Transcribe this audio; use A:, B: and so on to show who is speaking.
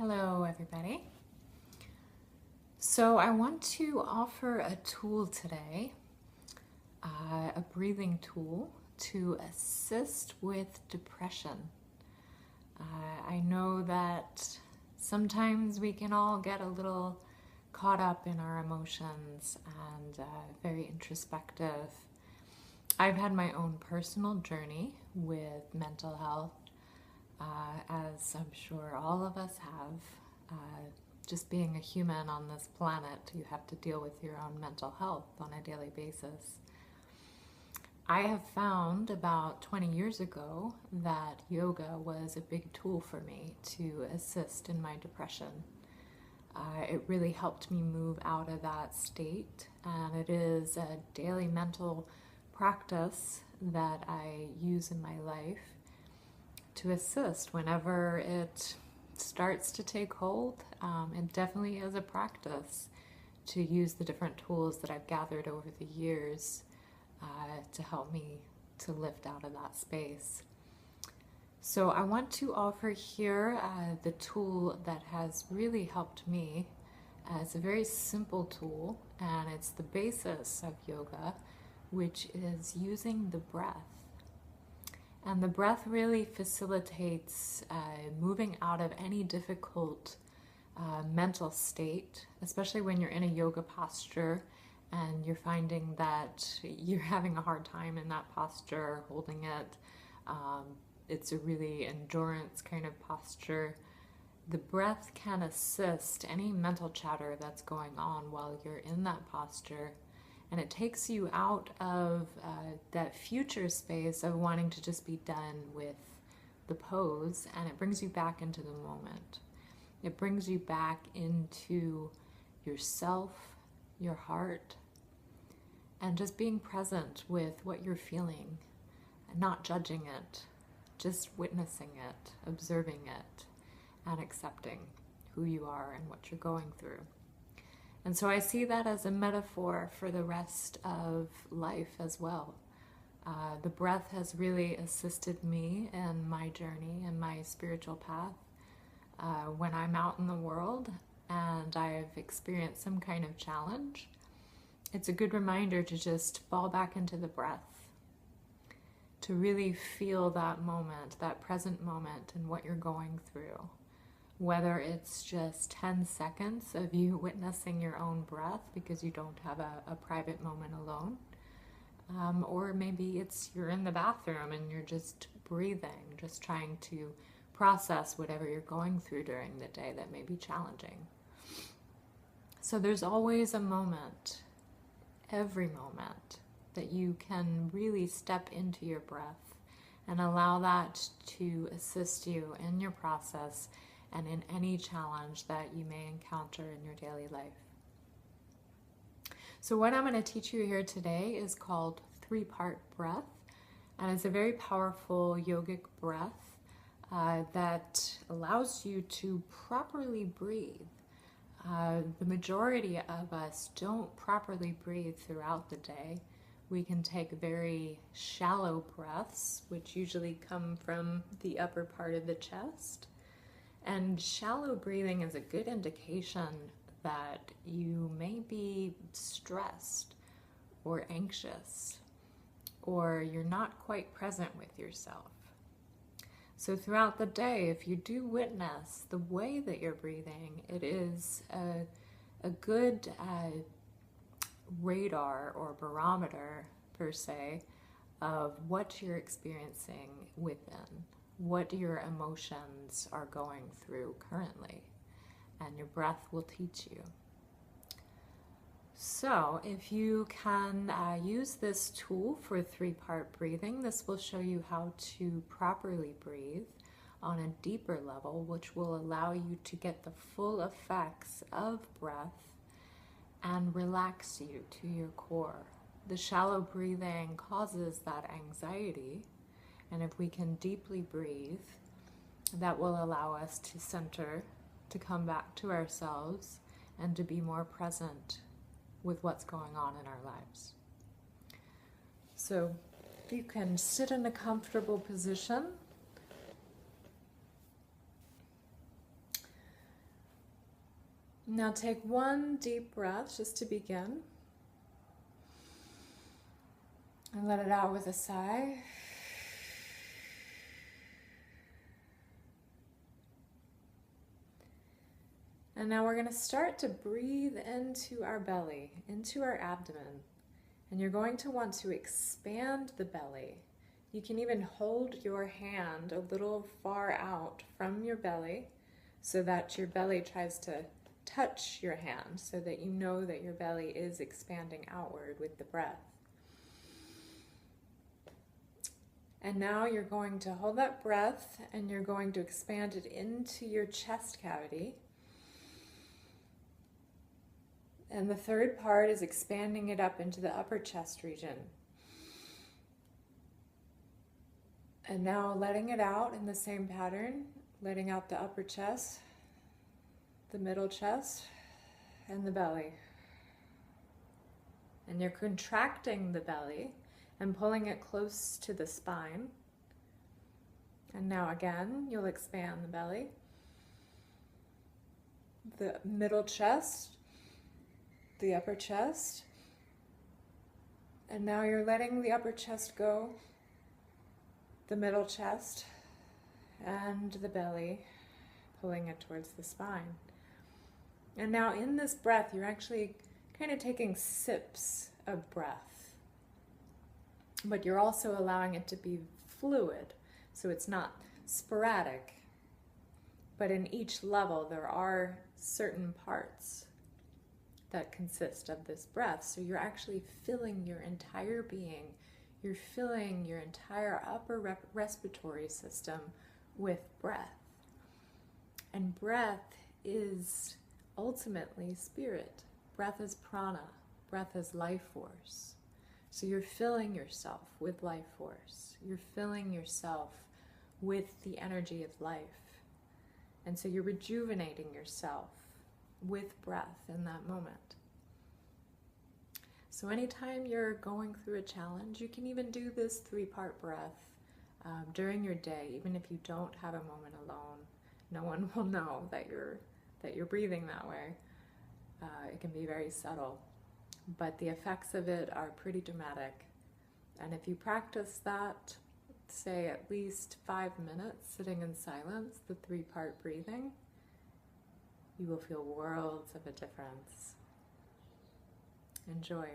A: Hello, everybody. So, I want to offer a tool today, a breathing tool to assist with depression. I know that sometimes we can all get a little caught up in our emotions and very introspective. I've had my own personal journey with mental health, as I'm sure all of us have. Just being a human on this planet, you have to deal with your own mental health on a daily basis. I have found about 20 years ago that yoga was a big tool for me to assist in my depression. It really helped me move out of that state, and it is a daily mental practice that I use in my life to assist whenever it starts to take hold. And definitely as a practice to use the different tools that I've gathered over the years to help me to lift out of that space. So I want to offer here the tool that has really helped me. It's a very simple tool, and it's the basis of yoga, which is using the breath. And the breath really facilitates moving out of any difficult mental state, especially when you're in a yoga posture and you're finding that you're having a hard time in that posture, holding it. It's a really endurance kind of posture. The breath can assist any mental chatter that's going on while you're in that posture. And it takes you out of that future space of wanting to just be done with the pose, and it brings you back into the moment. It brings you back into yourself, your heart, and just being present with what you're feeling, and not judging it, just witnessing it, observing it, and accepting who you are and what you're going through. And so I see that as a metaphor for the rest of life as well. The breath has really assisted me in my journey and my spiritual path. When I'm out in the world and I've experienced some kind of challenge, it's a good reminder to just fall back into the breath, to really feel that moment, that present moment, and what you're going through. Whether it's just 10 seconds of you witnessing your own breath because you don't have a private moment alone, or maybe it's you're in the bathroom and you're just breathing, just trying to process whatever you're going through during the day that may be challenging. So there's always a moment, every moment, that you can really step into your breath and allow that to assist you in your process and in any challenge that you may encounter in your daily life. So what I'm going to teach you here today is called 3-part breath, and it's a very powerful yogic breath that allows you to properly breathe. The majority of us don't properly breathe throughout the day. We can take very shallow breaths, which usually come from the upper part of the chest. And shallow breathing is a good indication that you may be stressed or anxious, or you're not quite present with yourself. So throughout the day, if you do witness the way that you're breathing, it is a good radar or barometer, per se, of what you're experiencing within, what your emotions are going through currently, and your breath will teach you. So if you can use this tool for 3-part breathing, this will show you how to properly breathe on a deeper level, which will allow you to get the full effects of breath and relax you to your core. The shallow breathing causes that anxiety, and if we can deeply breathe, that will allow us to center, to come back to ourselves, and to be more present with what's going on in our lives. So you can sit in a comfortable position. Now take one deep breath just to begin. And let it out with a sigh. And now we're going to start to breathe into our belly, into our abdomen. And you're going to want to expand the belly. You can even hold your hand a little far out from your belly so that your belly tries to touch your hand so that you know that your belly is expanding outward with the breath. And now you're going to hold that breath and you're going to expand it into your chest cavity. And the third part is expanding it up into the upper chest region. And now letting it out in the same pattern, letting out the upper chest, the middle chest, and the belly. And you're contracting the belly and pulling it close to the spine. And now again, you'll expand the belly, the middle chest, the upper chest, and now you're letting the upper chest go, the middle chest, and the belly, pulling it towards the spine. And now in this breath, you're actually kind of taking sips of breath, but you're also allowing it to be fluid, so it's not sporadic, but in each level there are certain parts that consist of this breath. So you're actually filling your entire being. You're filling your entire upper respiratory system with breath. And breath is ultimately spirit. Breath is prana. Breath is life force. So you're filling yourself with life force. You're filling yourself with the energy of life. And so you're rejuvenating yourself with breath in that moment. So anytime you're going through a challenge, you can even do this 3-part breath during your day, even if you don't have a moment alone. No one will know that you're breathing that way. It can be very subtle, but the effects of it are pretty dramatic. And if you practice that, say at least 5 minutes sitting in silence, the 3-part breathing, you will feel worlds of a difference. Enjoy.